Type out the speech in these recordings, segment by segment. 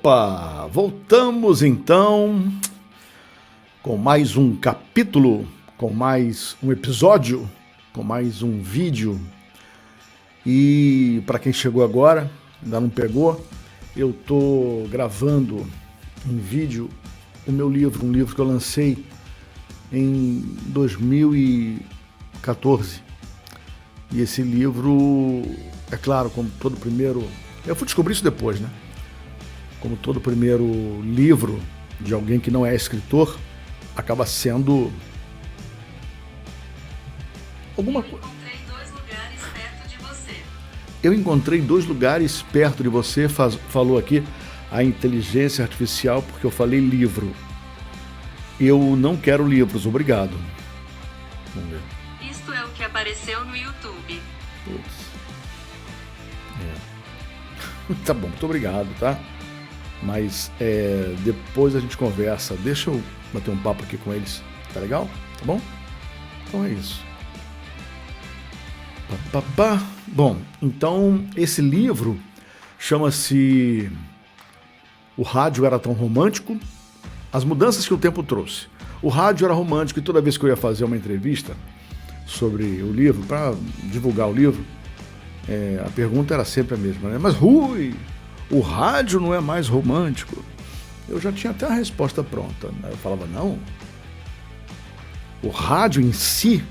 Opa! Voltamos então com mais um capítulo, com mais um episódio, com mais um vídeo. E para quem chegou agora, ainda não pegou, eu tô gravando em vídeo o meu livro, um livro que eu lancei em 2014. E esse livro, é claro, como todo primeiro... Eu fui descobrir isso depois, né? Como todo primeiro livro de alguém que não é escritor, acaba sendo alguma coisa. Eu encontrei dois lugares perto de você, falou aqui a inteligência artificial, porque eu falei livro. Eu não quero livros, obrigado. Vamos ver. Isto é o que apareceu no YouTube. Putz. Tá bom, muito obrigado, tá? Mas depois a gente conversa. Deixa eu bater um papo aqui com eles. Tá legal? Tá bom? Então é isso. Bom, então esse livro chama-se O Rádio Era Tão Romântico, as mudanças que o tempo trouxe. O rádio era romântico e toda vez que eu ia fazer uma entrevista sobre o livro, para divulgar o livro, a pergunta era sempre a mesma, né? Mas Rui, o rádio não é mais romântico? Eu já tinha até a resposta pronta, né? Eu falava, não. O rádio em si,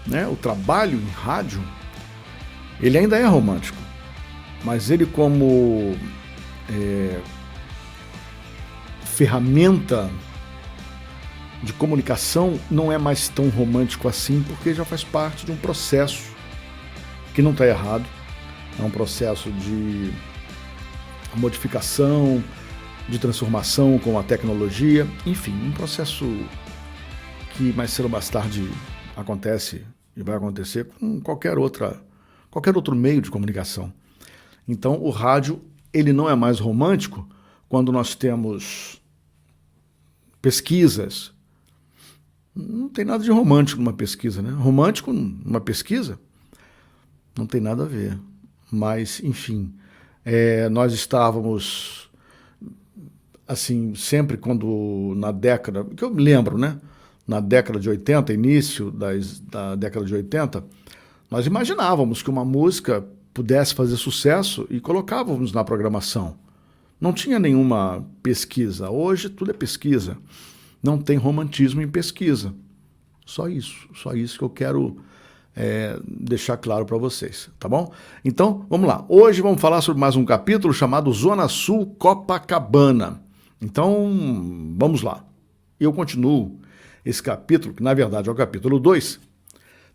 né? O trabalho em rádio, ele ainda é romântico. Mas ele como ferramenta de comunicação não é mais tão romântico assim, porque já faz parte de um processo que não está errado. É um processo de modificação, de transformação com a tecnologia, enfim, um processo que mais cedo ou mais tarde acontece e vai acontecer com qualquer outro meio de comunicação. Então, o rádio, ele não é mais romântico quando nós temos pesquisas. Não tem nada de romântico numa pesquisa, né? Romântico numa pesquisa não tem nada a ver. Mas, enfim, nós estávamos, assim, sempre quando na década, que eu me lembro, né? Na década de 80, início da década de 80, nós imaginávamos que uma música pudesse fazer sucesso e colocávamos na programação. Não tinha nenhuma pesquisa. Hoje tudo é pesquisa. Não tem romantismo em pesquisa. Só isso que eu quero deixar claro para vocês, tá bom? Então, vamos lá. Hoje vamos falar sobre mais um capítulo chamado Zona Sul Copacabana. Então, vamos lá. Eu continuo esse capítulo, que na verdade é o capítulo 2.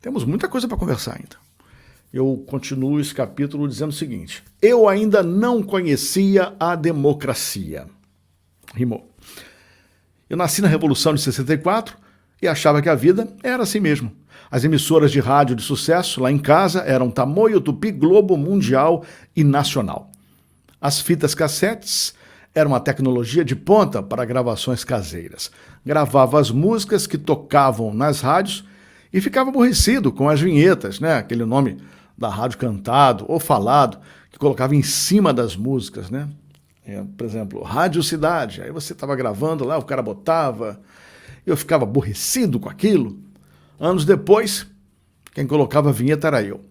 Temos muita coisa para conversar ainda. Eu continuo esse capítulo dizendo o seguinte: eu ainda não conhecia a democracia. Rimou. Eu nasci na Revolução de 64 e achava que a vida era assim mesmo. As emissoras de rádio de sucesso lá em casa eram Tamoio, Tupi, Globo, Mundial e Nacional. As fitas cassetes eram uma tecnologia de ponta para gravações caseiras. Gravava as músicas que tocavam nas rádios e ficava aborrecido com as vinhetas, né? Aquele nome da rádio cantado ou falado que colocava em cima das músicas, né? Por exemplo, Rádio Cidade. Aí você estava gravando lá, o cara botava, eu ficava aborrecido com aquilo. Anos depois, quem colocava a vinheta era eu.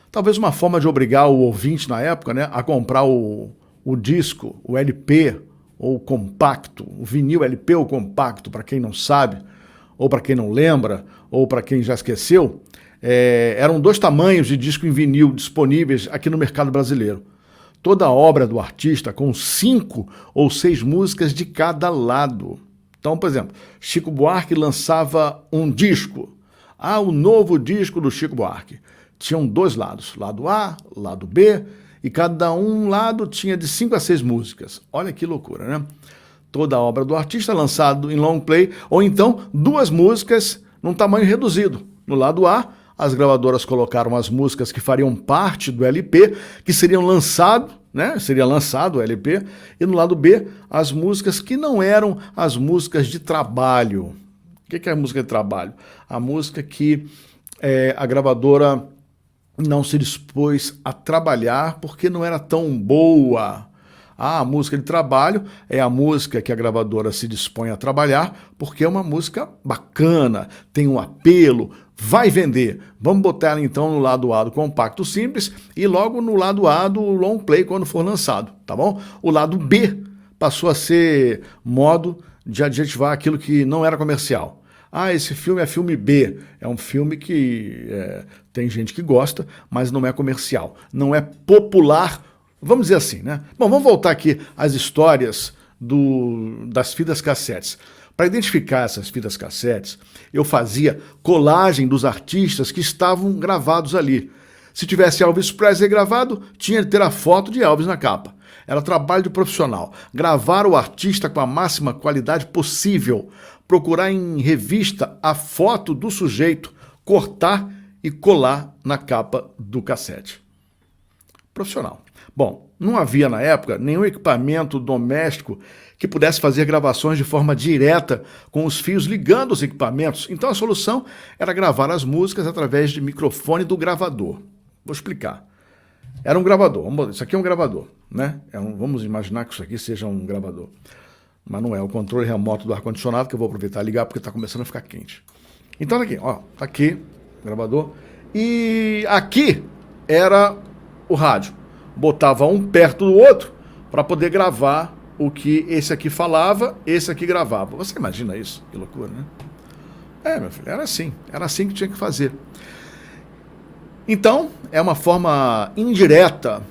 Talvez uma forma de obrigar o ouvinte na época, né, a comprar o disco, o LP ou o compacto, o vinil LP ou compacto, para quem não sabe, ou para quem não lembra, ou para quem já esqueceu, eram dois tamanhos de disco em vinil disponíveis aqui no mercado brasileiro. Toda a obra do artista com 5 ou 6 músicas de cada lado. Então, por exemplo, Chico Buarque lançava um disco. O novo disco do Chico Buarque. Tinham 2 lados, lado A, lado B, e cada um lado tinha de 5 a 6 músicas. Olha que loucura, né? Toda a obra do artista lançado em long play, ou então 2 músicas num tamanho reduzido. No lado A, as gravadoras colocaram as músicas que fariam parte do LP, que seriam lançado, né? Seria lançado o LP, e no lado B, as músicas que não eram as músicas de trabalho. O que é a música de trabalho? A música que a gravadora não se dispôs a trabalhar porque não era tão boa. A música de trabalho é a música que a gravadora se dispõe a trabalhar porque é uma música bacana, tem um apelo, vai vender. Vamos botar ela então no lado A do compacto simples e logo no lado A do long play quando for lançado, tá bom? O lado B passou a ser modo de adjetivar aquilo que não era comercial. Esse filme é filme B, é um filme que tem gente que gosta, mas não é comercial, não é popular. Vamos dizer assim, né? Bom, vamos voltar aqui às histórias das fitas cassetes. Para identificar essas fitas cassetes, eu fazia colagem dos artistas que estavam gravados ali. Se tivesse Elvis Presley gravado, tinha de ter a foto de Elvis na capa. Era trabalho de profissional. Gravar o artista com a máxima qualidade possível. Procurar em revista a foto do sujeito, cortar e colar na capa do cassete. Profissional. Bom, não havia na época nenhum equipamento doméstico que pudesse fazer gravações de forma direta com os fios ligando os equipamentos. Então a solução era gravar as músicas através de microfone do gravador. Vou explicar. Era um gravador. Isso aqui é um gravador, né? Vamos imaginar que isso aqui seja um gravador. Mas não é o controle remoto do ar-condicionado, que eu vou aproveitar e ligar porque está começando a ficar quente. Então aqui, ó, aqui, gravador. E aqui era o rádio. Botava um perto do outro para poder gravar o que esse aqui falava, esse aqui gravava. Você imagina isso? Que loucura, né? Meu filho, era assim que tinha que fazer. Então, é uma forma indireta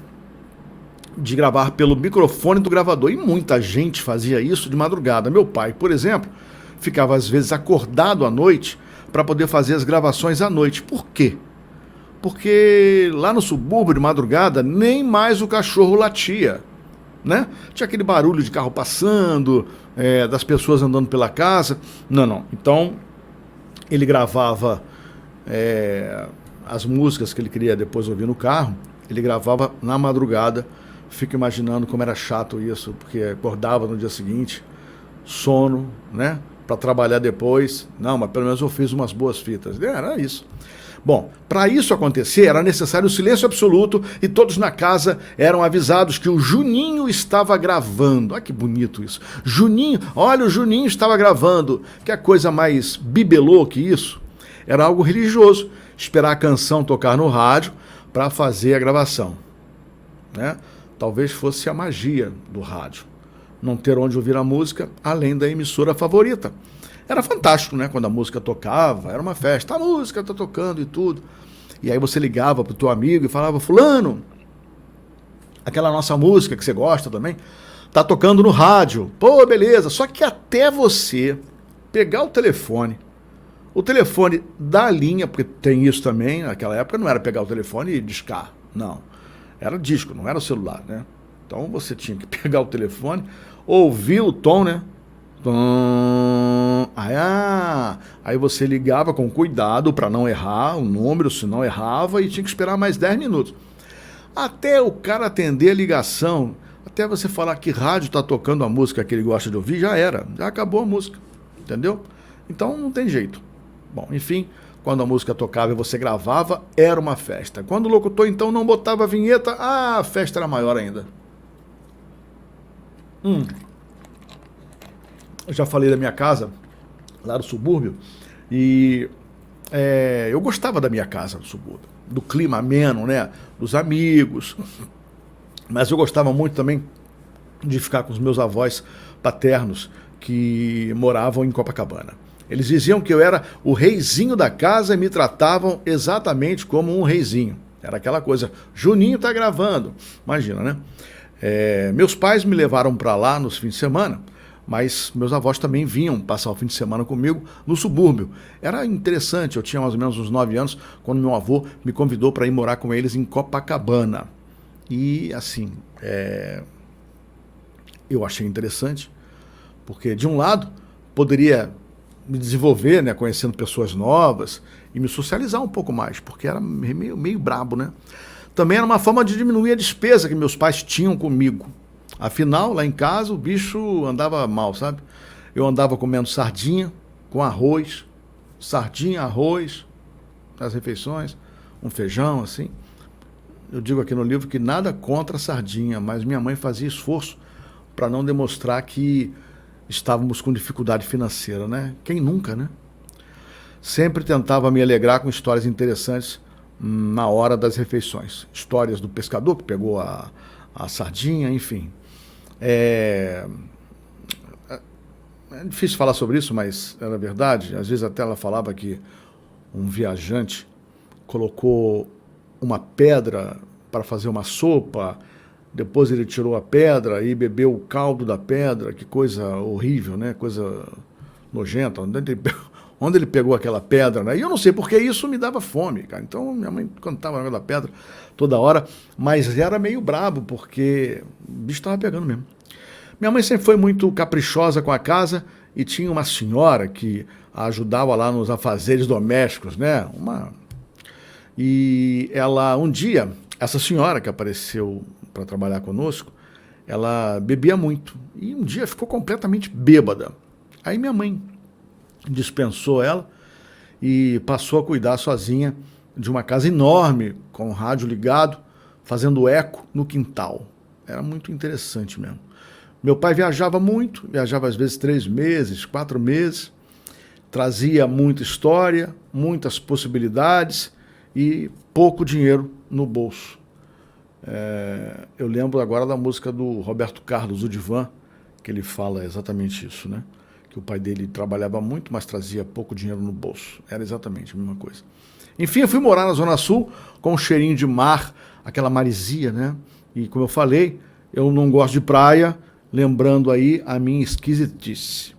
de gravar pelo microfone do gravador. E muita gente fazia isso de madrugada. Meu pai, por exemplo, ficava às vezes acordado à noite para poder fazer as gravações à noite. Por quê? Porque lá no subúrbio de madrugada nem mais o cachorro latia, né? Tinha aquele barulho de carro passando, das pessoas andando pela casa. Não. Então, ele gravava as músicas que ele queria depois ouvir no carro, ele gravava na madrugada. Fico imaginando como era chato isso, porque acordava no dia seguinte, sono, né? Para trabalhar depois. Não, mas pelo menos eu fiz umas boas fitas. Era isso. Bom, para isso acontecer era necessário o silêncio absoluto e todos na casa eram avisados que o Juninho estava gravando. Olha que bonito isso. Juninho, olha, o Juninho estava gravando. Que coisa mais bibelô que isso. Era algo religioso, esperar a canção tocar no rádio para fazer a gravação, né? Talvez fosse a magia do rádio. Não ter onde ouvir a música, além da emissora favorita. Era fantástico, né? Quando a música tocava, era uma festa. A música está tocando e tudo. E aí você ligava pro teu amigo e falava: fulano, aquela nossa música que você gosta também, tá tocando no rádio. Pô, beleza. Só que até você pegar o telefone da linha, porque tem isso também, naquela época não era pegar o telefone e discar, não. Era disco, não era o celular, né? Então você tinha que pegar o telefone, ouvir o tom, né? Aí você ligava com cuidado para não errar o número, se não errava, e tinha que esperar mais 10 minutos. Até o cara atender a ligação, até você falar que rádio está tocando a música que ele gosta de ouvir, já acabou a música, entendeu? Então não tem jeito. Bom, enfim, quando a música tocava e você gravava, era uma festa. Quando o locutor então não botava a vinheta, a festa era maior ainda. Eu já falei da minha casa, lá no subúrbio, e eu gostava da minha casa no subúrbio, do clima ameno, né, dos amigos, mas eu gostava muito também de ficar com os meus avós paternos que moravam em Copacabana. Eles diziam que eu era o reizinho da casa e me tratavam exatamente como um reizinho. Era aquela coisa, Juninho tá gravando, imagina, né? Meus pais me levaram para lá nos fins de semana, mas meus avós também vinham passar o fim de semana comigo no subúrbio. Era interessante, eu tinha mais ou menos uns 9 anos, quando meu avô me convidou para ir morar com eles em Copacabana. E, assim, eu achei interessante, porque, de um lado, poderia me desenvolver, né, conhecendo pessoas novas e me socializar um pouco mais, porque era meio brabo, né? Também era uma forma de diminuir a despesa que meus pais tinham comigo. Afinal, lá em casa, o bicho andava mal, sabe? Eu andava comendo sardinha com arroz, nas refeições, um feijão, assim. eu digo aqui no livro que nada contra a sardinha, mas minha mãe fazia esforço para não demonstrar que estávamos com dificuldade financeira, né? Quem nunca, né? Sempre tentava me alegrar com histórias interessantes na hora das refeições. Histórias do pescador que pegou a sardinha, enfim. É difícil falar sobre isso, mas era verdade. Às vezes até ela falava que um viajante colocou uma pedra para fazer uma sopa, depois ele tirou a pedra e bebeu o caldo da pedra. Que coisa horrível, né? Coisa nojenta. Onde ele pegou aquela pedra, né? E eu não sei porque isso me dava fome, cara. Então minha mãe cantava da pedra toda hora, mas era meio brabo porque o bicho estava pegando mesmo. Minha mãe sempre foi muito caprichosa com a casa e tinha uma senhora que a ajudava lá nos afazeres domésticos, né? E ela, um dia, essa senhora que apareceu para trabalhar conosco, ela bebia muito e um dia ficou completamente bêbada. Aí minha mãe dispensou ela e passou a cuidar sozinha de uma casa enorme, com o rádio ligado, fazendo eco no quintal. Era muito interessante mesmo. Meu pai viajava muito, viajava às vezes 3 meses, 4 meses, trazia muita história, muitas possibilidades e pouco dinheiro no bolso. Eu lembro agora da música do Roberto Carlos, o Divã, que ele fala exatamente isso, né? Que o pai dele trabalhava muito, mas trazia pouco dinheiro no bolso. Era exatamente a mesma coisa. Enfim, eu fui morar na Zona Sul com um cheirinho de mar, aquela marisia, né? E como eu falei, eu não gosto de praia, lembrando aí a minha esquisitice.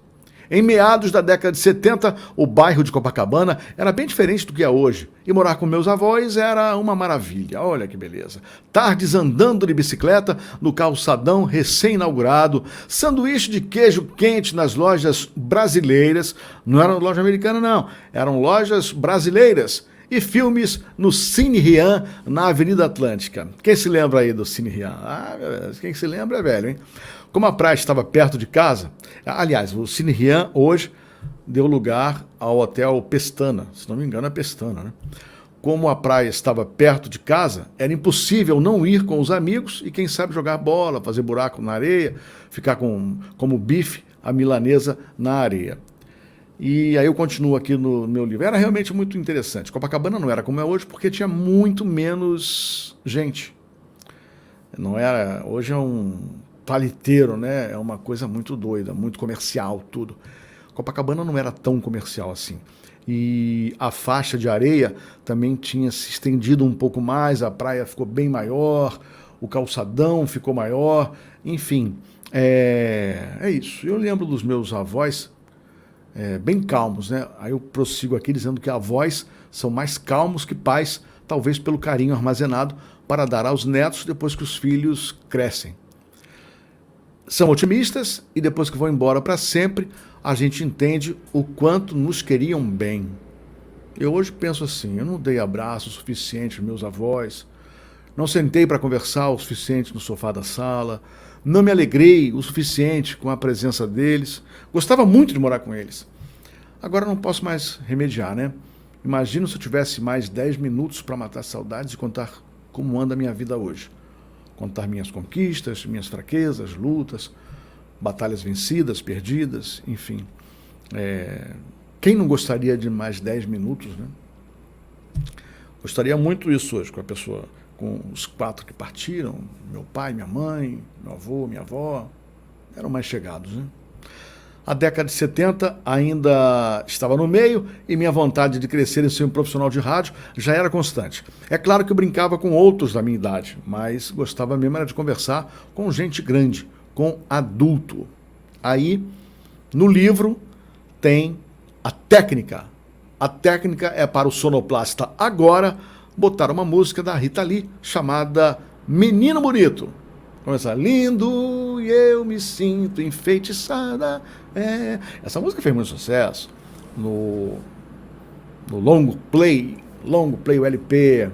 Em meados da década de 70, o bairro de Copacabana era bem diferente do que é hoje. E morar com meus avós era uma maravilha. Olha que beleza. Tardes andando de bicicleta no calçadão recém-inaugurado, sanduíche de queijo quente nas lojas brasileiras. Não eram loja americana, não. Eram lojas brasileiras. E filmes no Cine Rian, na Avenida Atlântica. Quem se lembra aí do Cine Rian? Quem se lembra é velho, hein? Como a praia estava perto de casa, aliás, o Cine Rian hoje deu lugar ao Hotel Pestana, se não me engano é Pestana, né? Como a praia estava perto de casa, era impossível não ir com os amigos e quem sabe jogar bola, fazer buraco na areia, ficar como bife a milanesa na areia. E aí eu continuo aqui no meu livro. Era realmente muito interessante. Copacabana não era como é hoje porque tinha muito menos gente. Não era, hoje é um paliteiro, né? É uma coisa muito doida, muito comercial, tudo. Copacabana não era tão comercial assim. E a faixa de areia também tinha se estendido um pouco mais, a praia ficou bem maior, o calçadão ficou maior, enfim, é isso. Eu lembro dos meus avós bem calmos, né? Aí eu prossigo aqui dizendo que avós são mais calmos que pais, talvez pelo carinho armazenado para dar aos netos depois que os filhos crescem. São otimistas e depois que vão embora para sempre, a gente entende o quanto nos queriam bem. Eu hoje penso assim, eu não dei abraço o suficiente aos meus avós, não sentei para conversar o suficiente no sofá da sala, não me alegrei o suficiente com a presença deles, gostava muito de morar com eles. Agora não posso mais remediar, né? Imagino se eu tivesse mais 10 minutos para matar saudades e contar como anda a minha vida hoje. Contar minhas conquistas, minhas fraquezas, lutas, batalhas vencidas, perdidas, enfim. Quem não gostaria de mais 10 minutos, né? Gostaria muito isso hoje com a pessoa, com os 4 que partiram, meu pai, minha mãe, meu avô, minha avó, eram mais chegados, né? A década de 70 ainda estava no meio e minha vontade de crescer e ser um profissional de rádio já era constante. É claro que eu brincava com outros da minha idade, mas gostava mesmo era de conversar com gente grande, com adulto. Aí, no livro, tem a técnica. A técnica é para o sonoplasta agora botar uma música da Rita Lee chamada Menino Bonito. Começar, lindo e eu me sinto enfeitiçada. Essa música fez muito sucesso no Longo Play, o LP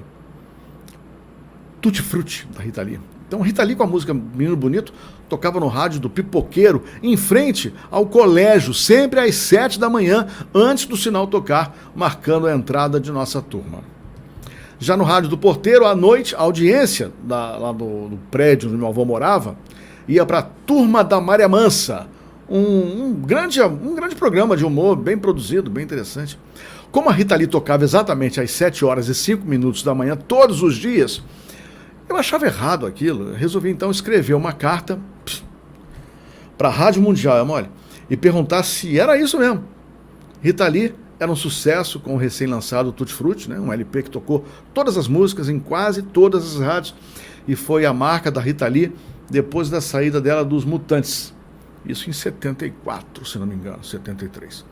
Tutti Frutti da Rita Lee. Então Rita Lee com a música Menino Bonito tocava no rádio do Pipoqueiro, em frente ao colégio, sempre às 7 da manhã, antes do sinal tocar, marcando a entrada de nossa turma. Já no rádio do Porteiro, à noite, a audiência lá do prédio onde meu avô morava ia para a Turma da Maria Mansa, um grande programa de humor, bem produzido, bem interessante. Como a Rita Lee tocava exatamente às 7h05 da manhã, todos os dias, eu achava errado aquilo. Resolvi então escrever uma carta para a Rádio Mundial, é mole, e perguntar se era isso mesmo. Rita Lee era um sucesso com o recém-lançado Tutti Frutti, né? Um LP que tocou todas as músicas em quase todas as rádios e foi a marca da Rita Lee depois da saída dela dos Mutantes. Isso em 74, se não me engano, 73.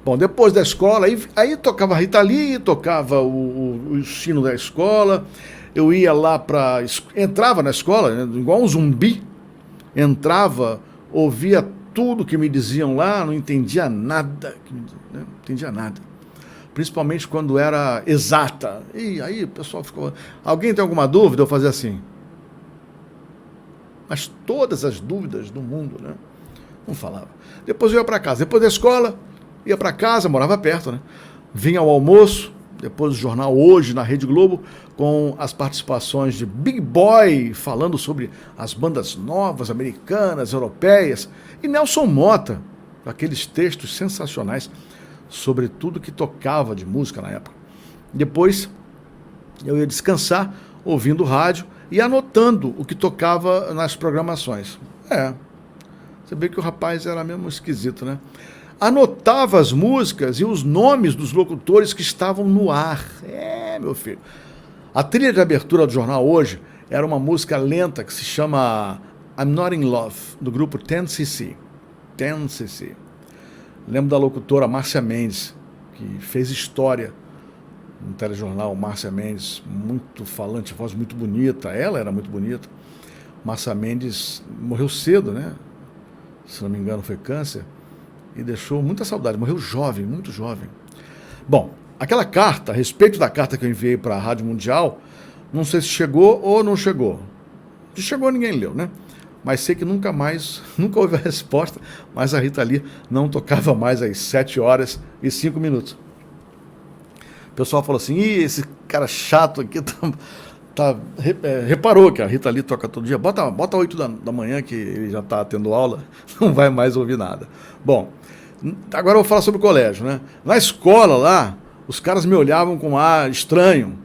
Bom, depois da escola, aí tocava a Rita Lee, tocava o sino da escola, eu ia lá entrava na escola, né, igual um zumbi, entrava, ouvia tudo que me diziam lá, não entendia nada, né? Não entendia nada. Principalmente quando era exata. E aí o pessoal ficou... Alguém tem alguma dúvida? Eu fazia assim. Mas todas as dúvidas do mundo, né? Não falava. Depois eu ia para casa. Depois da escola, ia para casa, morava perto, né? Vinha ao almoço, depois do jornal Hoje, na Rede Globo, com as participações de Big Boy, falando sobre as bandas novas, americanas, europeias, e Nelson Mota, aqueles textos sensacionais sobre tudo que tocava de música na época. Depois eu ia descansar, ouvindo rádio e anotando o que tocava nas programações. Você vê que o rapaz era mesmo esquisito, né? Anotava as músicas e os nomes dos locutores que estavam no ar. Meu filho. A trilha de abertura do jornal Hoje era uma música lenta que se chama I'm Not In Love, do grupo 10cc. 10cc. Lembro da locutora Márcia Mendes, que fez história no telejornal. Márcia Mendes, muito falante, voz muito bonita. Ela era muito bonita. Márcia Mendes morreu cedo, né? Se não me engano, foi câncer. E deixou muita saudade. Morreu jovem, muito jovem. Bom, aquela carta, a respeito da carta que eu enviei para a Rádio Mundial, não sei se chegou ou não chegou. Se chegou, ninguém leu, né? Mas sei que nunca houve a resposta, mas a Rita Lee não tocava mais às 7h05. O pessoal falou assim, esse cara chato aqui reparou que a Rita Lee toca todo dia, bota 8 da manhã que ele já está tendo aula, não vai mais ouvir nada. Bom, agora eu vou falar sobre o colégio, né? Na escola lá, os caras me olhavam com ar estranho,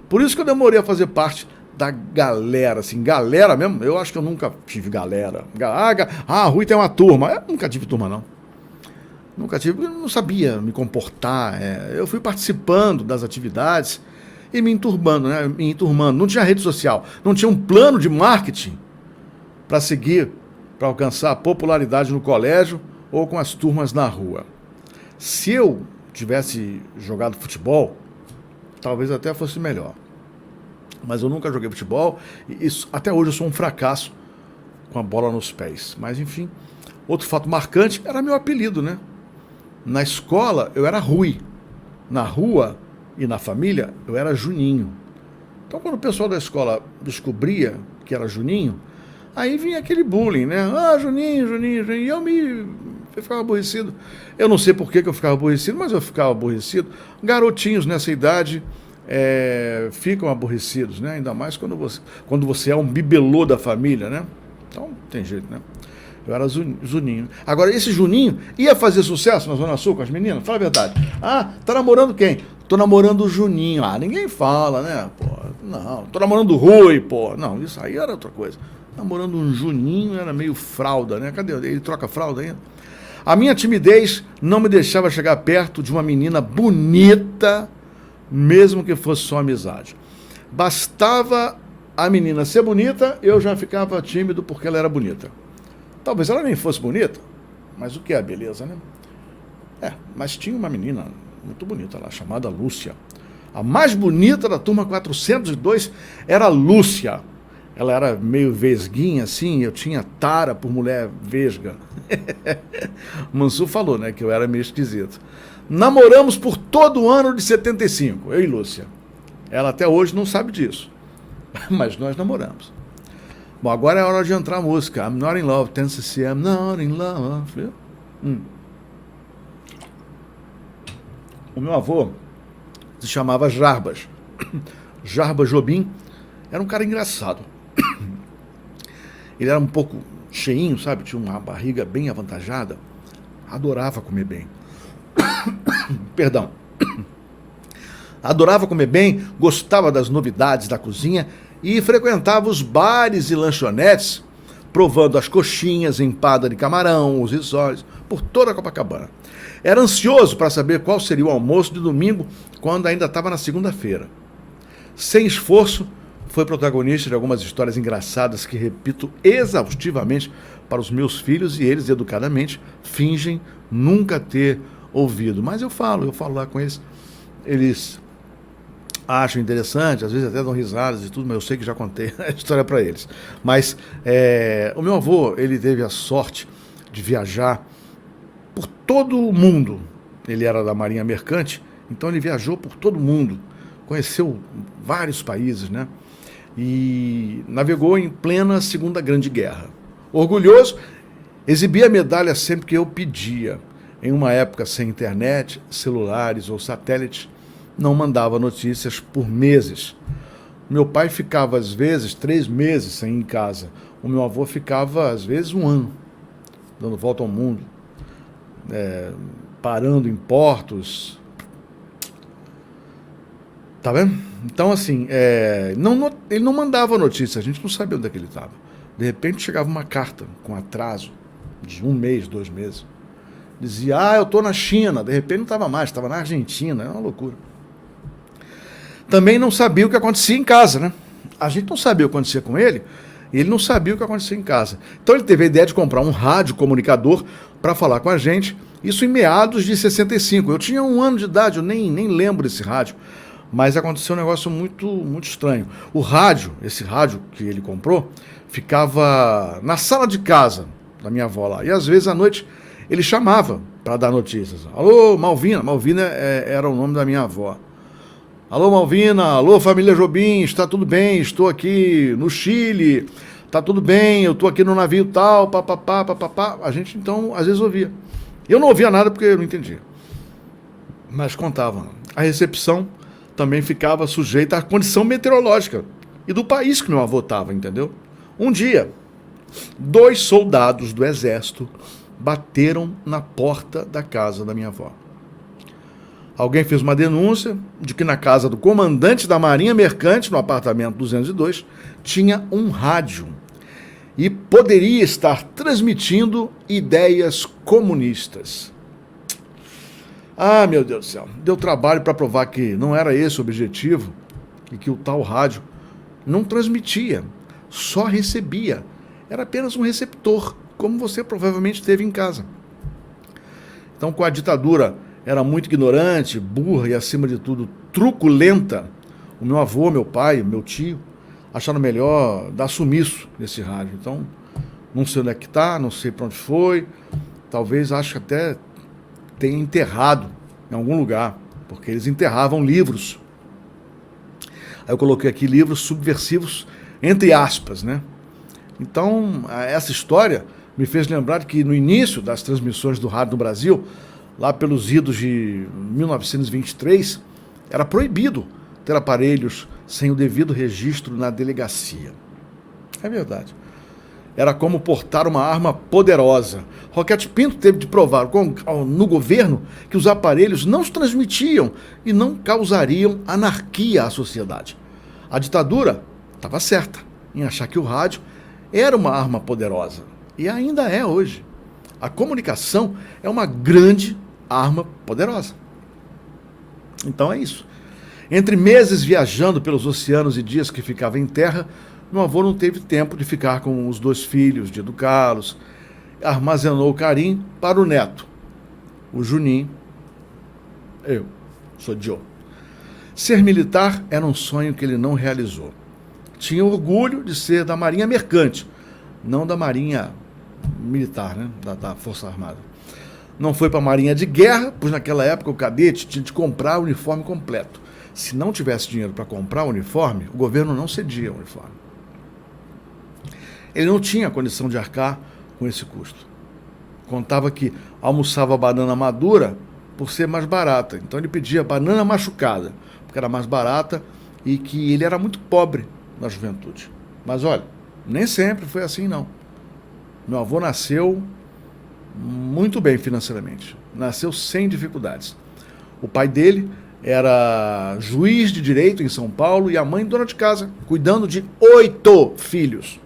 por isso que eu demorei a fazer parte da galera, assim, galera mesmo, eu acho que eu nunca tive galera. Rui tem uma turma, eu nunca tive turma não. Nunca tive, eu não sabia me comportar, eu fui participando das atividades e me enturmando, né? Não tinha rede social, não tinha um plano de marketing para seguir, para alcançar a popularidade no colégio ou com as turmas na rua. Se eu tivesse jogado futebol, talvez até fosse melhor. Mas eu nunca joguei futebol e até hoje eu sou um fracasso com a bola nos pés. Mas enfim, outro fato marcante era meu apelido, né? Na escola eu era Rui, na rua e na família eu era Juninho. Então quando o pessoal da escola descobria que era Juninho, aí vinha aquele bullying, né? Juninho, e eu ficava aborrecido. Eu não sei por que eu ficava aborrecido, mas eu ficava aborrecido. Garotinhos nessa idade ficam aborrecidos, né? Ainda mais quando você é um bibelô da família, né? Então tem jeito, né? Eu era Juninho. Agora, esse Juninho ia fazer sucesso na Zona Sul com as meninas? Fala a verdade. Tá namorando quem? Tô namorando o Juninho. Ninguém fala, né? Pô, não, tô namorando o Rui, pô. Não, isso aí era outra coisa. Namorando um Juninho era meio fralda, né? Cadê? Ele troca fralda ainda? A minha timidez não me deixava chegar perto de uma menina bonita, mesmo que fosse só amizade. Bastava a menina ser bonita, eu já ficava tímido porque ela era bonita. Talvez ela nem fosse bonita, mas o que é a beleza, né? Mas tinha uma menina muito bonita lá, chamada Lúcia. A mais bonita da turma 402 era Lúcia. Ela era meio vesguinha, assim, eu tinha tara por mulher vesga. Mansur falou, né, que eu era meio esquisito. Namoramos por todo o ano de 75, eu e Lúcia. Ela até hoje não sabe disso, mas nós namoramos. Bom, agora é hora de entrar a música. I'm Not In Love, 10cc, I'm Not In Love. O meu avô se chamava Jarbas. Jarbas Jobim, era um cara engraçado. Ele era um pouco cheinho, sabe? Tinha uma barriga bem avantajada. Adorava comer bem. Perdão. Adorava comer bem, gostava das novidades da cozinha e frequentava os bares e lanchonetes, provando as coxinhas, empada de camarão, os risoles, por toda a Copacabana. Era ansioso para saber qual seria o almoço de domingo, quando ainda estava na segunda-feira. Sem esforço, foi protagonista de algumas histórias engraçadas que repito exaustivamente para os meus filhos e eles, educadamente, fingem nunca ter ouvido. Mas eu falo lá com eles. Eles acham interessante, às vezes até dão risadas e tudo, mas eu sei que já contei a história para eles. Mas o meu avô, ele teve a sorte de viajar por todo o mundo. Ele era da Marinha Mercante, então ele viajou por todo o mundo, conheceu vários países, né? E navegou em plena Segunda Grande Guerra. Orgulhoso, exibia a medalha sempre que eu pedia. Em uma época sem internet, celulares ou satélites, não mandava notícias por meses. Meu pai ficava, às vezes, 3 meses sem ir em casa. O meu avô ficava, às vezes, 1 ano, dando volta ao mundo, parando em portos. Tá vendo? Então, assim, ele não mandava notícia, a gente não sabia onde é que ele estava. De repente, chegava uma carta com atraso de 1 mês, 2 meses. Dizia, eu estou na China. De repente, não estava mais, estava na Argentina. É uma loucura. Também não sabia o que acontecia em casa, né? A gente não sabia o que acontecia com ele, e ele não sabia o que acontecia em casa. Então, ele teve a ideia de comprar um rádio comunicador para falar com a gente, isso em meados de 65. Eu tinha 1 ano de idade, eu nem lembro desse rádio. Mas aconteceu um negócio muito, muito estranho. O rádio, esse rádio que ele comprou, ficava na sala de casa da minha avó lá. E às vezes à noite ele chamava para dar notícias. Alô, Malvina. Malvina era o nome da minha avó. Alô, Malvina. Alô, família Jobim. Está tudo bem? Estou aqui no Chile. Está tudo bem? Eu estou aqui no navio tal, papapá, papapá. A gente então às vezes ouvia. Eu não ouvia nada porque eu não entendia. Mas contavam. A recepção também ficava sujeita à condição meteorológica e do país que meu avô estava, entendeu? Um dia, 2 soldados do exército bateram na porta da casa da minha avó. Alguém fez uma denúncia de que na casa do comandante da Marinha Mercante, no apartamento 202, tinha um rádio e poderia estar transmitindo ideias comunistas. Meu Deus do céu, deu trabalho para provar que não era esse o objetivo e que o tal rádio não transmitia, só recebia. Era apenas um receptor, como você provavelmente teve em casa. Então, com a ditadura era muito ignorante, burra e, acima de tudo, truculenta, o meu avô, meu pai, meu tio, acharam melhor dar sumiço nesse rádio. Então, não sei onde é que está, não sei para onde foi, talvez acho que até tenha enterrado em algum lugar, porque eles enterravam livros. Aí eu coloquei aqui livros subversivos, entre aspas, né? Então, essa história me fez lembrar que no início das transmissões do rádio no Brasil, lá pelos idos de 1923, era proibido ter aparelhos sem o devido registro na delegacia. É verdade. Era como portar uma arma poderosa. Roquete Pinto teve de provar no governo que os aparelhos não se transmitiam e não causariam anarquia à sociedade. A ditadura estava certa em achar que o rádio era uma arma poderosa. E ainda é hoje. A comunicação é uma grande arma poderosa. Então é isso. Entre meses viajando pelos oceanos e dias que ficava em terra, meu avô não teve tempo de ficar com os 2 filhos, de educá-los. Armazenou o carinho para o neto, o Juninho. Eu sou Joe. Ser militar era um sonho que ele não realizou. Tinha orgulho de ser da Marinha Mercante, não da Marinha Militar, né? da Força Armada. Não foi para a Marinha de Guerra, pois naquela época o cadete tinha de comprar o uniforme completo. Se não tivesse dinheiro para comprar o uniforme, o governo não cedia o uniforme. Ele não tinha condição de arcar com esse custo. Contava que almoçava banana madura por ser mais barata. Então ele pedia banana machucada, porque era mais barata e que ele era muito pobre na juventude. Mas olha, nem sempre foi assim, não. Meu avô nasceu muito bem financeiramente, nasceu sem dificuldades. O pai dele era juiz de direito em São Paulo e a mãe dona de casa, cuidando de 8 filhos.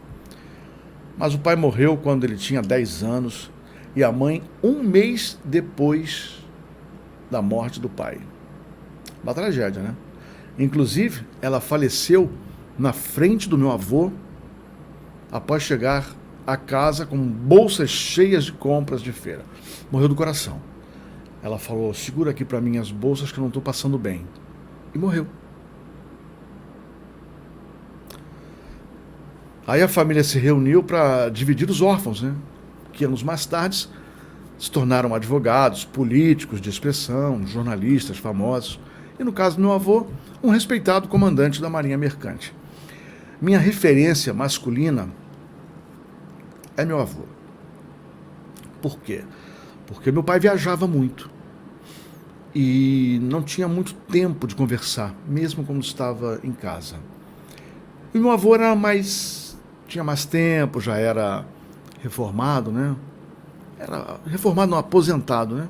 Mas o pai morreu quando ele tinha 10 anos e a mãe 1 mês depois da morte do pai. Uma tragédia, né? Inclusive, ela faleceu na frente do meu avô após chegar a casa com bolsas cheias de compras de feira. Morreu do coração. Ela falou, segura aqui para mim as bolsas que eu não estou passando bem. E morreu. Aí a família se reuniu para dividir os órfãos, né? Que anos mais tarde se tornaram advogados, políticos de expressão, jornalistas famosos. E no caso do meu avô, um respeitado comandante da Marinha Mercante. Minha referência masculina é meu avô. Por quê? Porque meu pai viajava muito e não tinha muito tempo de conversar, mesmo quando estava em casa. E meu avô tinha mais tempo, já era reformado, né? Era reformado, não, aposentado, né?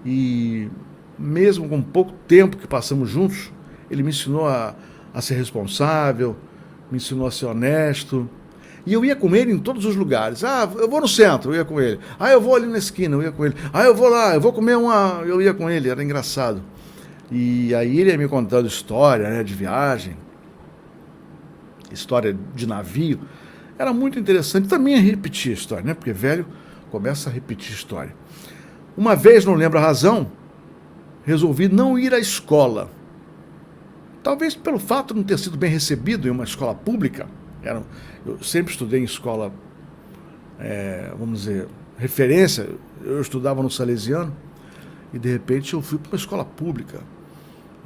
E mesmo com pouco tempo que passamos juntos, ele me ensinou a ser responsável, me ensinou a ser honesto. E eu ia com ele em todos os lugares. Ah, eu vou no centro, eu ia com ele. Ah, eu vou ali na esquina, eu ia com ele. Ah, eu vou lá, eu vou comer eu ia com ele, era engraçado. E aí ele ia me contando história, né, de viagem, história de navio. Era muito interessante. Também repetir a história, né, porque velho começa a repetir história. Uma vez, não lembro a razão, resolvi não ir à escola. Talvez pelo fato de não ter sido bem recebido em uma escola pública. Eu sempre estudei em escola, vamos dizer, referência. Eu estudava no Salesiano e de repente eu fui para uma escola pública.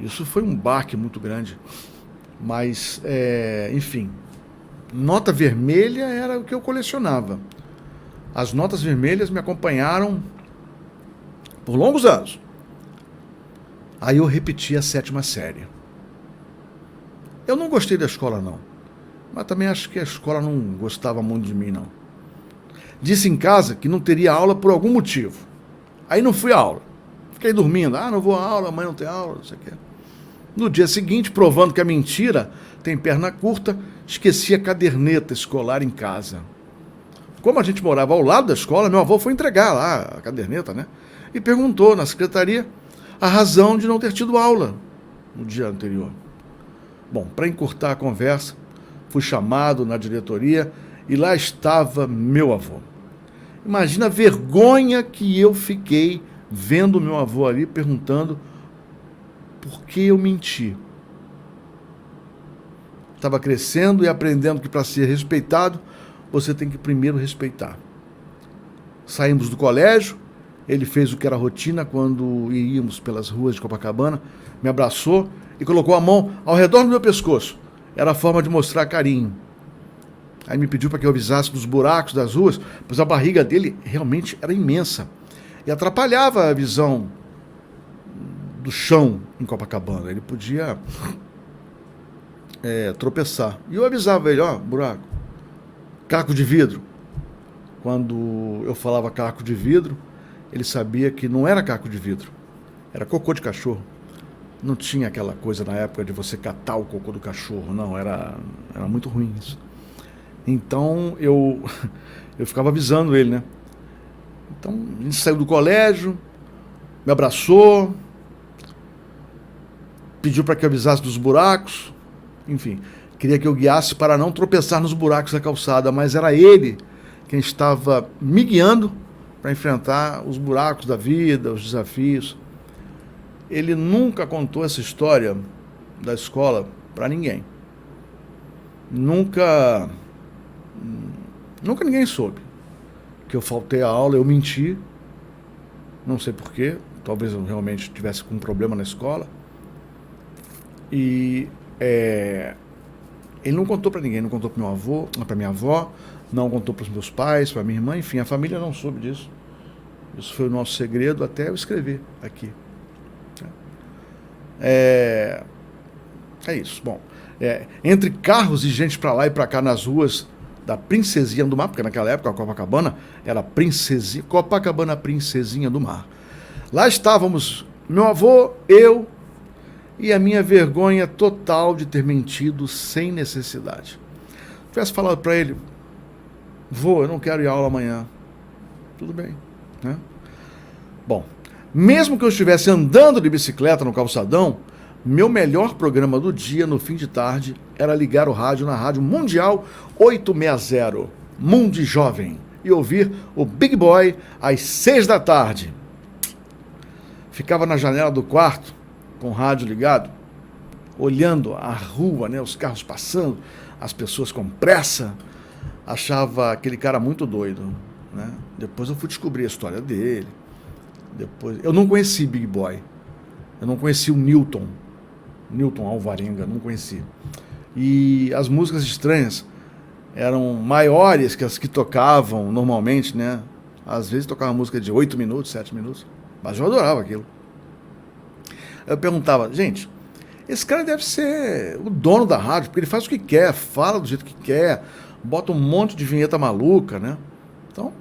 Isso foi um baque muito grande. Mas, enfim, nota vermelha era o que eu colecionava. As notas vermelhas me acompanharam por longos anos. Aí eu repeti a 7ª série. Eu não gostei da escola, não. Mas também acho que a escola não gostava muito de mim, não. Disse em casa que não teria aula por algum motivo. Aí não fui à aula. Fiquei dormindo. Ah, não vou à aula, amanhã não tem aula, não sei o quê. No dia seguinte, provando que a mentira tem perna curta, esqueci a caderneta escolar em casa. Como a gente morava ao lado da escola, meu avô foi entregar lá a caderneta, né? E perguntou na secretaria a razão de não ter tido aula no dia anterior. Bom, para encurtar a conversa, fui chamado na diretoria e lá estava meu avô. Imagina a vergonha que eu fiquei vendo meu avô ali perguntando por que eu menti. Estava crescendo e aprendendo que para ser respeitado, você tem que primeiro respeitar. Saímos do colégio, ele fez o que era rotina quando iríamos pelas ruas de Copacabana, me abraçou e colocou a mão ao redor do meu pescoço. Era a forma de mostrar carinho. Aí me pediu para que eu avisasse dos buracos das ruas, pois a barriga dele realmente era imensa e atrapalhava a visão do chão em Copacabana. Ele podia tropeçar. E eu avisava ele, ó, buraco, caco de vidro. Quando eu falava caco de vidro, ele sabia que não era caco de vidro, era cocô de cachorro. Não tinha aquela coisa na época de você catar o cocô do cachorro, não, era muito ruim isso. Então eu ficava avisando ele, né? Então a gente saiu do colégio, me abraçou, pediu para que eu avisasse dos buracos, enfim, queria que eu guiasse para não tropeçar nos buracos da calçada, mas era ele quem estava me guiando para enfrentar os buracos da vida, os desafios. Ele nunca contou essa história da escola para ninguém. Nunca ninguém soube que eu faltei a aula, eu menti. Não sei porquê, talvez eu realmente tivesse com um problema na escola. E ele não contou para ninguém, não contou para meu avô, para minha avó, não contou para os meus pais, para minha irmã, enfim, a família não soube disso. Isso foi o nosso segredo até eu escrever aqui. É isso. Bom, entre carros e gente para lá e para cá nas ruas da Princesinha do Mar, porque naquela época a Copacabana era Copacabana Princesinha do Mar. Lá estávamos, meu avô, eu e a minha vergonha total de ter mentido sem necessidade. Se tivesse falado para ele, vô, eu não quero ir à aula amanhã. Tudo bem, né? Bom, mesmo que eu estivesse andando de bicicleta no calçadão, meu melhor programa do dia, no fim de tarde, era ligar o rádio na Rádio Mundial 860, Mundo Jovem, e ouvir o Big Boy às 6 da tarde. Ficava na janela do quarto, com o rádio ligado, olhando a rua, né, os carros passando, as pessoas com pressa. Achava aquele cara muito doido, né? Depois eu fui descobrir a história dele. Eu não conheci Big Boy. Eu não conheci o Newton Alvarenga, não conheci. E as músicas estranhas eram maiores que as que tocavam normalmente, né? Às vezes tocava música de 8 minutos, 7 minutos. Mas eu adorava aquilo. Eu perguntava, gente, esse cara deve ser o dono da rádio, porque ele faz o que quer, fala do jeito que quer, bota um monte de vinheta maluca, né? Então,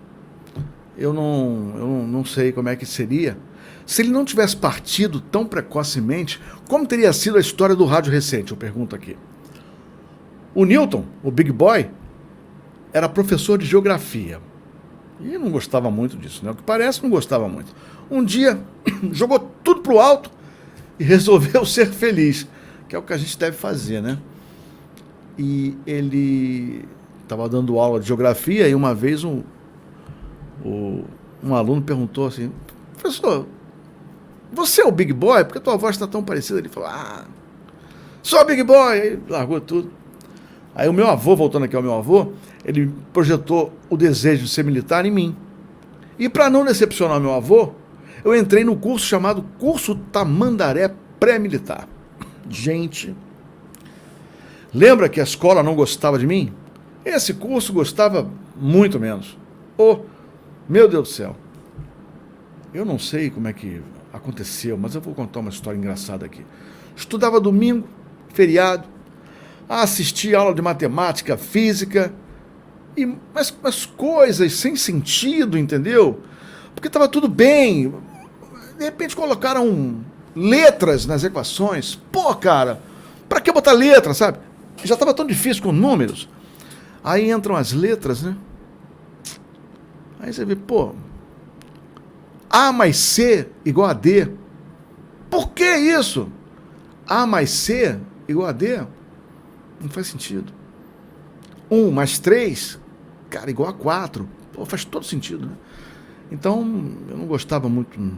eu não sei como é que seria. Se ele não tivesse partido tão precocemente, como teria sido a história do rádio recente? Eu pergunto aqui. O Newton, o Big Boy, era professor de geografia. E não gostava muito disso, né? O que parece, não gostava muito. Um dia, jogou tudo pro alto e resolveu ser feliz, que é o que a gente deve fazer, né? E ele estava dando aula de geografia e uma vez um aluno perguntou assim, professor, você é o Big Boy? Porque a tua voz está tão parecida. Ele falou, sou o Big Boy. Aí largou tudo. Aí o meu avô, voltando aqui ao meu avô, ele projetou o desejo de ser militar em mim. E para não decepcionar meu avô, eu entrei no curso chamado Curso Tamandaré Pré-Militar. Gente, lembra que a escola não gostava de mim? Esse curso gostava muito menos. Meu Deus do céu. Eu não sei como é que aconteceu, mas eu vou contar uma história engraçada aqui. Estudava domingo, feriado, assistia aula de matemática, física, mas coisas sem sentido, entendeu? Porque estava tudo bem. De repente colocaram letras nas equações. Pô, cara, para que botar letra, sabe? Já estava tão difícil com números. Aí entram as letras, né? Aí você vê, pô, A mais C igual a D. Por que isso? A mais C igual a D? Não faz sentido. 1 mais 3, cara, igual a 4. Pô, faz todo sentido, né? Então, eu não gostava muito de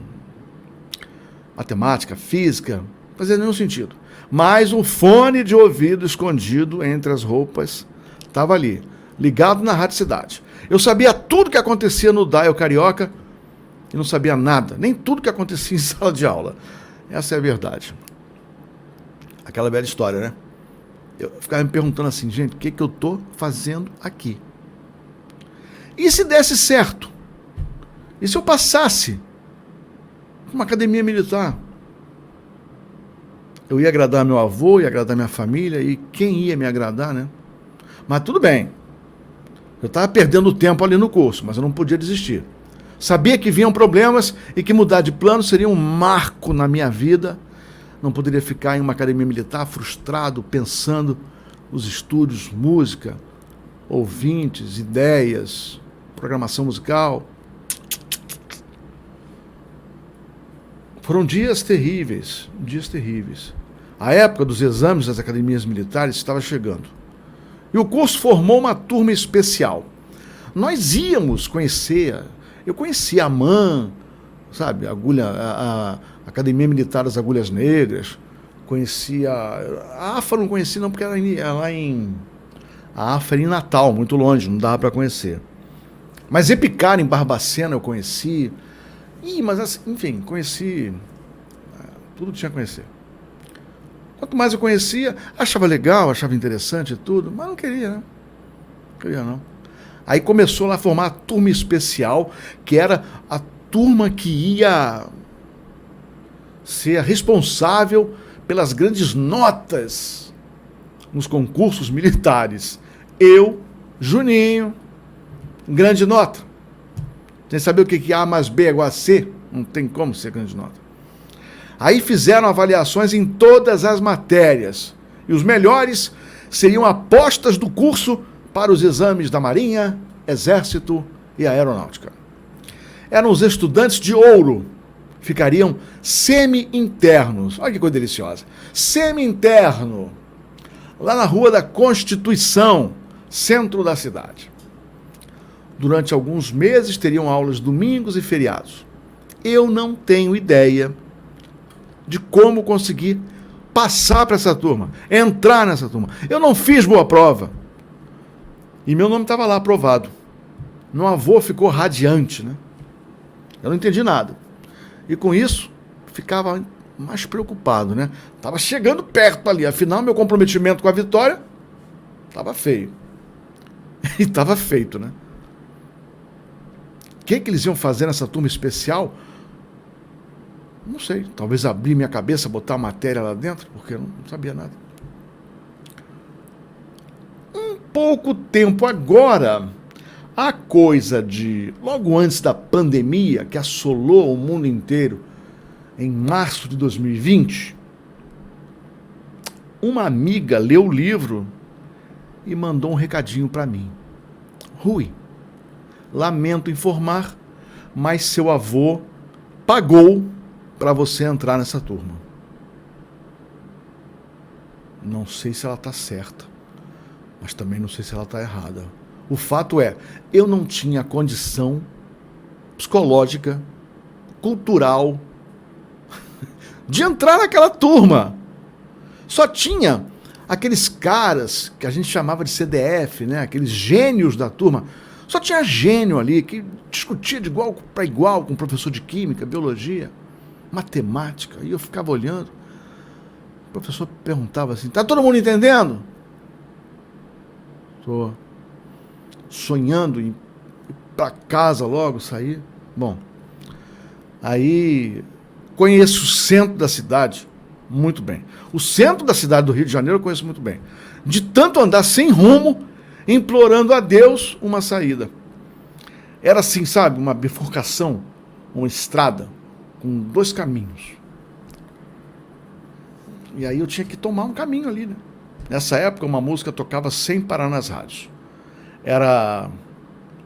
matemática, física, não fazia nenhum sentido. Mas o fone de ouvido escondido entre as roupas estava ali, ligado na Rádio Cidade. Eu sabia tudo que acontecia no Dial Carioca e não sabia nada, nem tudo que acontecia em sala de aula. Essa é a verdade. Aquela velha história, né? Eu ficava me perguntando assim, gente, o que eu estou fazendo aqui? E se desse certo? E se eu passasse uma academia militar? Eu ia agradar meu avô, ia agradar minha família, e quem ia me agradar, né? Mas tudo bem. Eu estava perdendo tempo ali no curso, mas eu não podia desistir. Sabia que vinham problemas e que mudar de plano seria um marco na minha vida. Não poderia ficar em uma academia militar frustrado, pensando os estudos, música, ouvintes, ideias, programação musical. Foram dias terríveis, dias terríveis. A época dos exames das academias militares estava chegando. E o curso formou uma turma especial. Nós íamos conhecer, eu conhecia a AMAN, sabe, a Academia Militar das Agulhas Negras, conhecia, a AFA não conhecia não, porque era lá a AFA era em Natal, muito longe, não dava para conhecer. Mas Epicar, em Barbacena, eu conheci, mas assim, enfim, conheci tudo que tinha a conhecer. Quanto mais eu conhecia, achava legal, achava interessante e tudo, mas não queria, né? Não queria, não. Aí começou lá a formar a turma especial, que era a turma que ia ser responsável pelas grandes notas nos concursos militares. Eu, Juninho, grande nota. Sem saber o que é A mais B é igual a C, não tem como ser grande nota. Aí fizeram avaliações em todas as matérias. E os melhores seriam apostas do curso para os exames da Marinha, Exército e Aeronáutica. Eram os estudantes de ouro. Ficariam semi-internos. Olha que coisa deliciosa. Semi-interno. Lá na Rua da Constituição, centro da cidade. Durante alguns meses teriam aulas domingos e feriados. Eu não tenho ideia de como conseguir passar para essa turma, entrar nessa turma. Eu não fiz boa prova. E meu nome estava lá, aprovado. Meu avô ficou radiante, né? Eu não entendi nada. E com isso, ficava mais preocupado, né? Estava chegando perto ali. Afinal, meu comprometimento com a vitória estava feio. E estava feito, né? O que eles iam fazer nessa turma especial? Não sei. Talvez abrir minha cabeça, botar a matéria lá dentro, porque eu não sabia nada. Um pouco tempo agora, a coisa de... Logo antes da pandemia, que assolou o mundo inteiro, em março de 2020, uma amiga leu o livro e mandou um recadinho para mim. Rui, lamento informar, mas seu avô pagou para você entrar nessa turma. Não sei se ela está certa, mas também não sei se ela está errada. O fato é, eu não tinha condição psicológica, cultural, de entrar naquela turma. Só tinha aqueles caras que a gente chamava de CDF, né? Aqueles gênios da turma. Só tinha gênio ali que discutia de igual para igual com o professor de química, biologia, matemática. E eu ficava olhando. O professor perguntava assim, tá todo mundo entendendo? Tô sonhando em ir para casa logo, sair. Bom, aí conheço o centro da cidade muito bem. O centro da cidade do Rio de Janeiro eu conheço muito bem. De tanto andar sem rumo, implorando a Deus uma saída. Era assim, sabe, uma bifurcação, uma estrada, com dois caminhos. E aí eu tinha que tomar um caminho ali, né? Nessa época, uma música tocava sem parar nas rádios. Era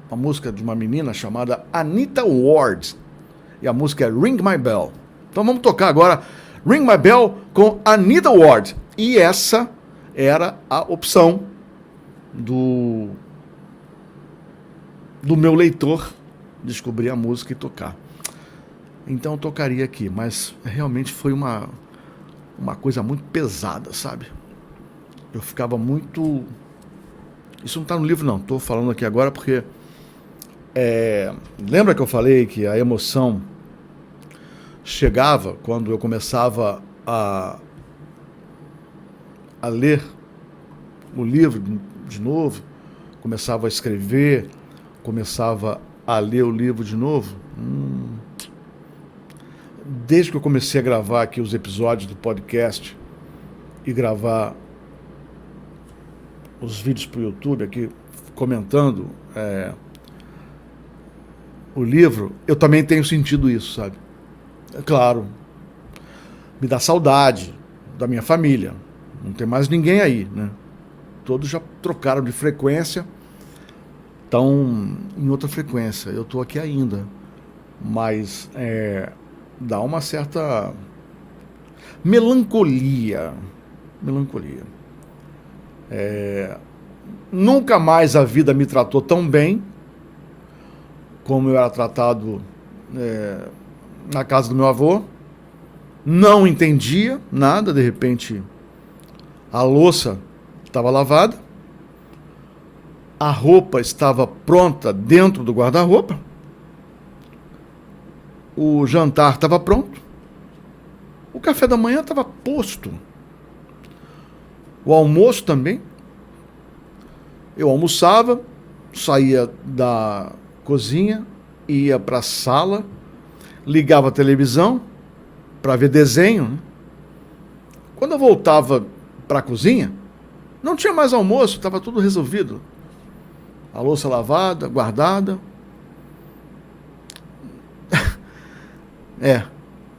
uma música de uma menina chamada Anita Ward. E a música é Ring My Bell. Então vamos tocar agora Ring My Bell com Anita Ward. E essa era a opção do meu leitor descobrir a música e tocar. Então eu tocaria aqui, mas realmente foi uma coisa muito pesada, sabe? Eu ficava muito... Isso não está no livro não, estou falando aqui agora porque... Lembra que eu falei que a emoção chegava quando eu começava a ler o livro de novo, começava a escrever, começava a ler o livro de novo? Desde que eu comecei a gravar aqui os episódios do podcast e gravar os vídeos para o YouTube aqui, comentando o livro, eu também tenho sentido isso, sabe? É claro, me dá saudade da minha família, não tem mais ninguém aí, né? Todos já trocaram de frequência, estão em outra frequência, eu estou aqui ainda, mas dá uma certa melancolia. Nunca mais a vida me tratou tão bem como eu era tratado na casa do meu avô. Não entendia nada, de repente a louça estava lavada, a roupa estava pronta dentro do guarda-roupa, o jantar estava pronto, o café da manhã estava posto, o almoço também. Eu almoçava, saía da cozinha, ia para a sala, ligava a televisão para ver desenho, né? Quando eu voltava para a cozinha, Não tinha mais almoço, estava tudo resolvido. A louça lavada, guardada.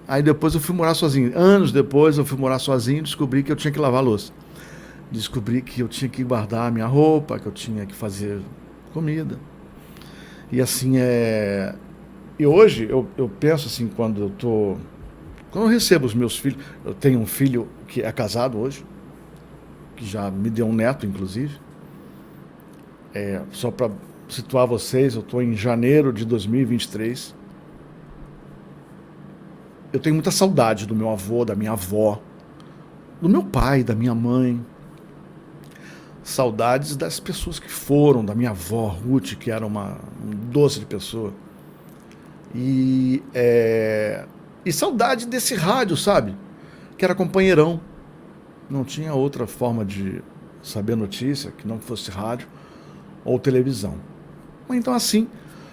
Aí depois eu fui morar sozinho. Anos depois eu fui morar sozinho e descobri que eu tinha que lavar a louça. Descobri que eu tinha que guardar a minha roupa, que eu tinha que fazer comida. E assim, E hoje eu penso assim, quando eu recebo os meus filhos, eu tenho um filho que é casado hoje, que já me deu um neto, inclusive. Só para situar vocês, eu estou em janeiro de 2023. Eu tenho muita saudade do meu avô, da minha avó, do meu pai, da minha mãe. Saudades das pessoas que foram, da minha avó, Ruth, que era um doce de pessoa. E saudade desse rádio, sabe? Que era companheirão. Não tinha outra forma de saber notícia que não fosse rádio ou televisão. Então assim,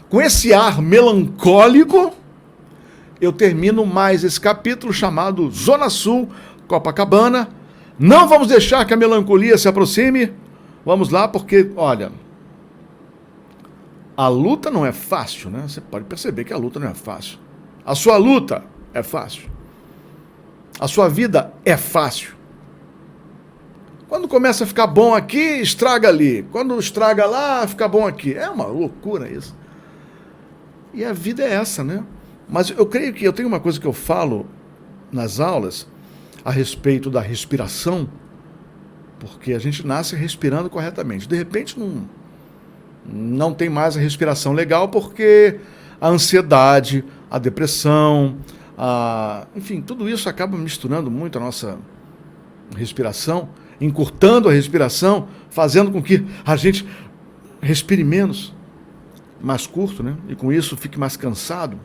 com esse ar melancólico, eu termino mais esse capítulo chamado Zona Sul, Copacabana. Não vamos deixar que a melancolia se aproxime. Vamos lá, porque, olha, a luta não é fácil, né? Você pode perceber que a luta não é fácil. A sua luta é fácil. A sua vida é fácil. Quando começa a ficar bom aqui, estraga ali. Quando estraga lá, fica bom aqui. É uma loucura isso. E a vida é essa, né? Mas eu creio que eu tenho uma coisa que eu falo nas aulas a respeito da respiração, porque a gente nasce respirando corretamente. De repente não tem mais a respiração legal porque a ansiedade, a depressão, enfim, tudo isso acaba misturando muito a nossa respiração, encurtando a respiração, fazendo com que a gente respire menos, mais curto, né? E com isso fique mais cansado.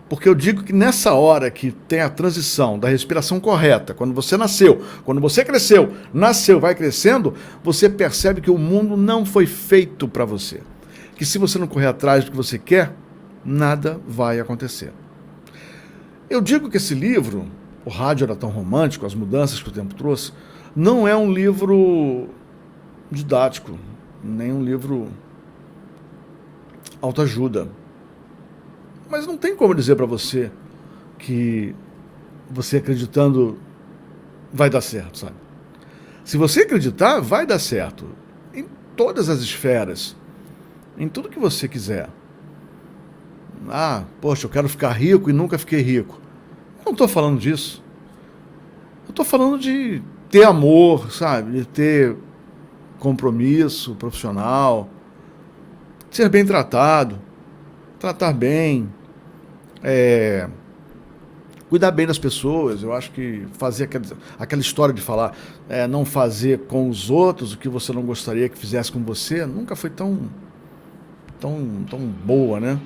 Porque eu digo que nessa hora que tem a transição da respiração correta, quando você nasceu, quando você cresceu, vai crescendo, você percebe que o mundo não foi feito para você. Que se você não correr atrás do que você quer, nada vai acontecer. Eu digo que esse livro, O Rádio Era Tão Romântico, As Mudanças que o Tempo Trouxe, não é um livro didático, nem um livro autoajuda. Mas não tem como dizer para você que você acreditando vai dar certo, sabe? Se você acreditar, vai dar certo. Em todas as esferas. Em tudo que você quiser. Poxa, eu quero ficar rico e nunca fiquei rico. Eu não estou falando disso. Eu estou falando de ter amor, sabe? De ter compromisso profissional. Ser bem tratado. Tratar bem. Cuidar bem das pessoas. Eu acho que fazer aquela história de falar não fazer com os outros o que você não gostaria que fizesse com você nunca foi tão boa, né?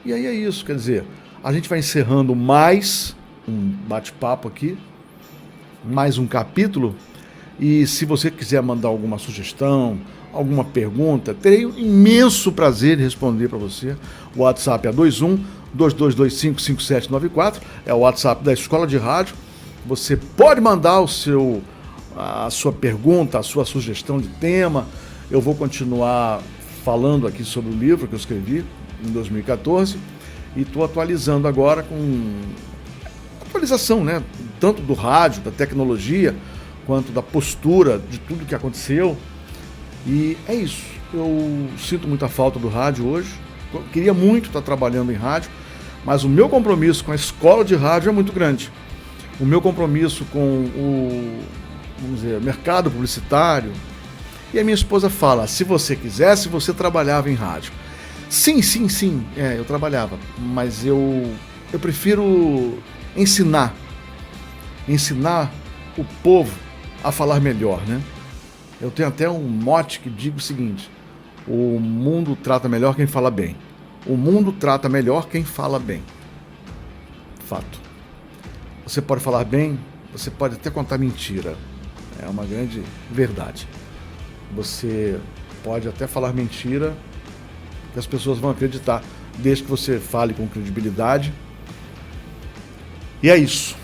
E aí é isso, quer dizer, a gente vai encerrando mais um bate-papo aqui, mais um capítulo, e se você quiser mandar alguma sugestão, alguma pergunta, terei um imenso prazer em responder para você. O WhatsApp é 21-2225-5794, é o WhatsApp da Escola de Rádio. Você pode mandar a sua pergunta, a sua sugestão de tema. Eu vou continuar falando aqui sobre o livro que eu escrevi em 2014 e estou atualizando agora com atualização, né? Tanto do rádio, da tecnologia, quanto da postura de tudo que aconteceu. E é isso. Eu sinto muita falta do rádio hoje. Eu queria muito estar trabalhando em rádio, mas o meu compromisso com a escola de rádio é muito grande. O meu compromisso com o mercado publicitário. E a minha esposa fala, se você quisesse, você trabalhava em rádio. Sim, eu trabalhava, mas eu prefiro ensinar o povo a falar melhor, né? Eu tenho até um mote que digo o seguinte: o mundo trata melhor quem fala bem. O mundo trata melhor quem fala bem. Fato. Você pode falar bem, você pode até contar mentira. É uma grande verdade. Você pode até falar mentira que as pessoas vão acreditar, desde que você fale com credibilidade. E é isso.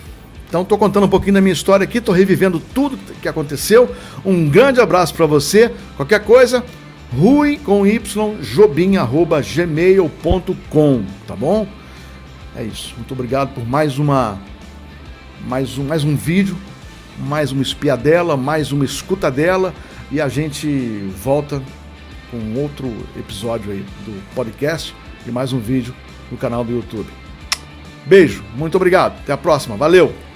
Então estou contando um pouquinho da minha história aqui, estou revivendo tudo que aconteceu. Um grande abraço para você. Qualquer coisa, ruijobim@gmail.com, tá bom? É isso. Muito obrigado por mais um vídeo, mais uma espiadela, mais uma escutadela, e a gente volta com outro episódio aí do podcast e mais um vídeo no canal do YouTube. Beijo, muito obrigado. Até a próxima. Valeu!